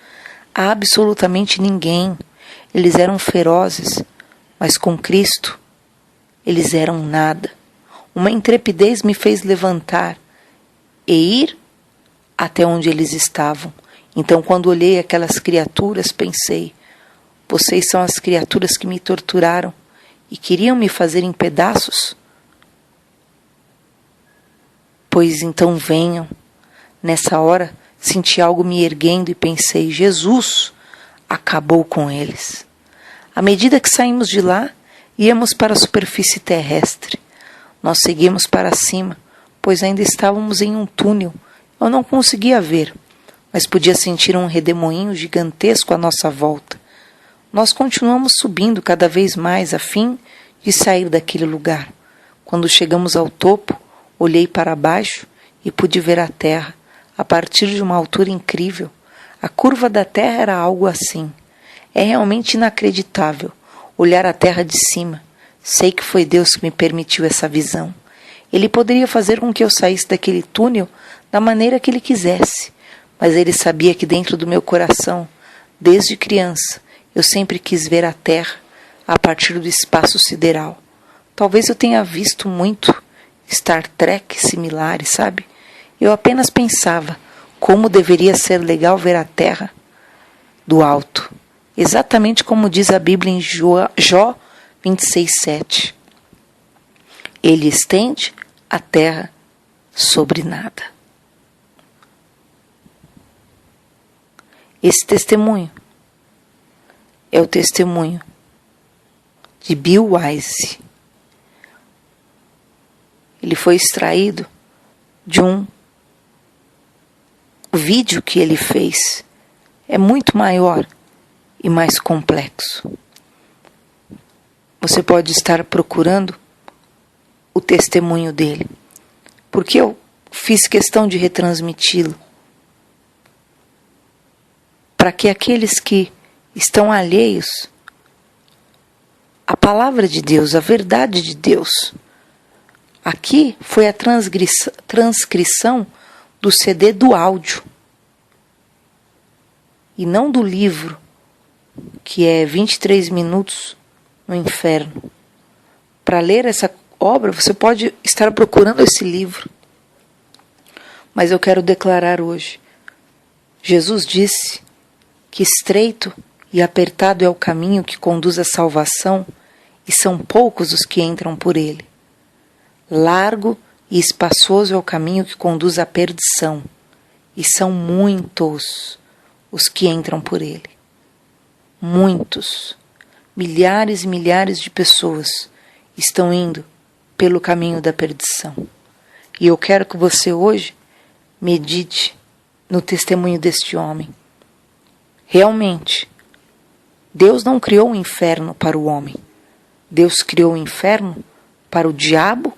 Absolutamente ninguém. Eles eram ferozes, mas com Cristo eles eram nada. Uma intrepidez me fez levantar e ir até onde eles estavam. Então, quando olhei aquelas criaturas, pensei, vocês são as criaturas que me torturaram e queriam me fazer em pedaços? Pois então venham. Nessa hora Senti algo me erguendo e pensei: Jesus acabou com eles. À medida que saímos de lá, íamos para a superfície terrestre. Nós seguimos para cima, pois ainda estávamos em um túnel. Eu não conseguia ver, mas podia sentir um redemoinho gigantesco à nossa volta. Nós continuamos subindo cada vez mais a fim de sair daquele lugar. Quando chegamos ao topo, olhei para baixo e pude ver a terra, a partir de uma altura incrível. A curva da terra era algo assim. É realmente inacreditável olhar a terra de cima. Sei que foi Deus que me permitiu essa visão. Ele poderia fazer com que eu saísse daquele túnel da maneira que ele quisesse, mas ele sabia que dentro do meu coração, desde criança, eu sempre quis ver a terra a partir do espaço sideral. Talvez eu tenha visto muito Star Trek similares, sabe? Eu apenas pensava como deveria ser legal ver a terra do alto, exatamente como diz a Bíblia em Jó 26:7. Ele estende a terra sobre nada. Esse testemunho é o testemunho de Bill Wise. Ele foi extraído de um vídeo que ele fez. É muito maior e mais complexo. Você pode estar procurando o testemunho dele, porque eu fiz questão de retransmiti-lo, para que aqueles que estão alheios à palavra de Deus, à verdade de Deus. Aqui foi a transcrição do CD do áudio e não do livro, que é 23 minutos no inferno. Para ler essa obra, você pode estar procurando esse livro. Mas eu quero declarar hoje: Jesus disse que estreito e apertado é o caminho que conduz à salvação, e são poucos os que entram por ele. Largo e espaçoso é o caminho que conduz à perdição, e são muitos os que entram por ele. Muitos, milhares e milhares de pessoas estão indo pelo caminho da perdição. E eu quero que você hoje medite no testemunho deste homem. Realmente, Deus não criou o inferno para o homem. Deus criou o inferno para o diabo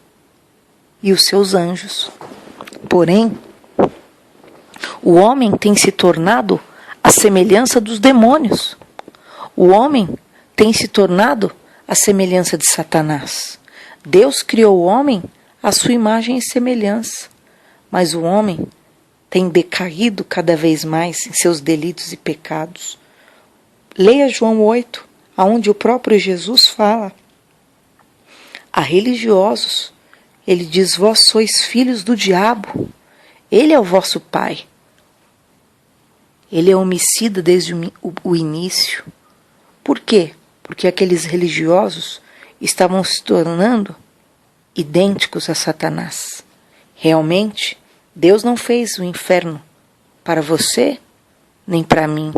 e os seus anjos. Porém, o homem tem se tornado a semelhança dos demônios. O homem tem se tornado a semelhança de Satanás. Deus criou o homem à sua imagem e semelhança, mas o homem tem decaído cada vez mais em seus delitos e pecados. Leia João 8, onde o próprio Jesus fala a religiosos. Ele diz: vós sois filhos do diabo, ele é o vosso pai. Ele é homicida desde o início. Por quê? Porque aqueles religiosos estavam se tornando idênticos a Satanás. Realmente, Deus não fez o inferno para você, nem para mim,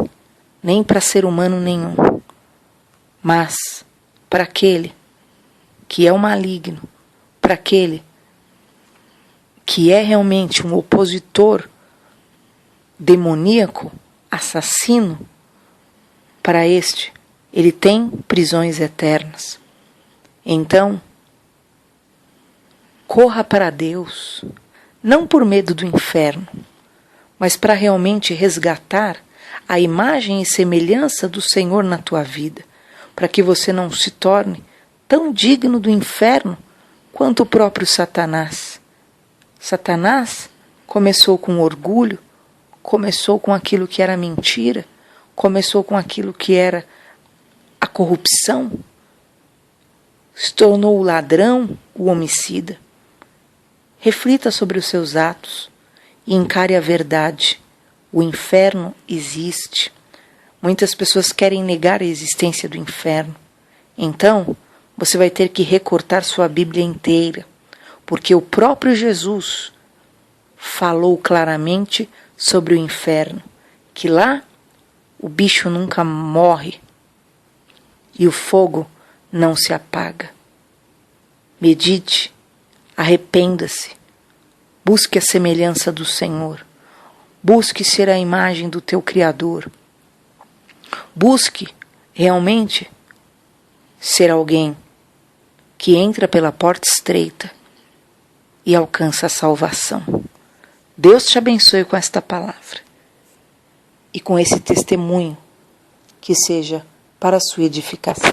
nem para ser humano nenhum, mas para aquele que é o maligno, para aquele que é realmente um opositor demoníaco, assassino. Para este, ele tem prisões eternas. Então, corra para Deus, não por medo do inferno, mas para realmente resgatar a imagem e semelhança do Senhor na tua vida, para que você não se torne tão digno do inferno quanto o próprio Satanás. Satanás começou com orgulho, começou com aquilo que era mentira, começou com aquilo que era a corrupção, se tornou o ladrão, o homicida. Reflita sobre os seus atos e encare a verdade. O inferno existe. Muitas pessoas querem negar a existência do inferno. Então, você vai ter que recortar sua Bíblia inteira, porque o próprio Jesus falou claramente sobre o inferno, que lá o bicho nunca morre e o fogo não se apaga. Medite, arrependa-se, busque a semelhança do Senhor, busque ser a imagem do teu Criador, busque realmente ser alguém que entra pela porta estreita e alcança a salvação. Deus te abençoe com esta palavra e com esse testemunho que seja para a sua edificação.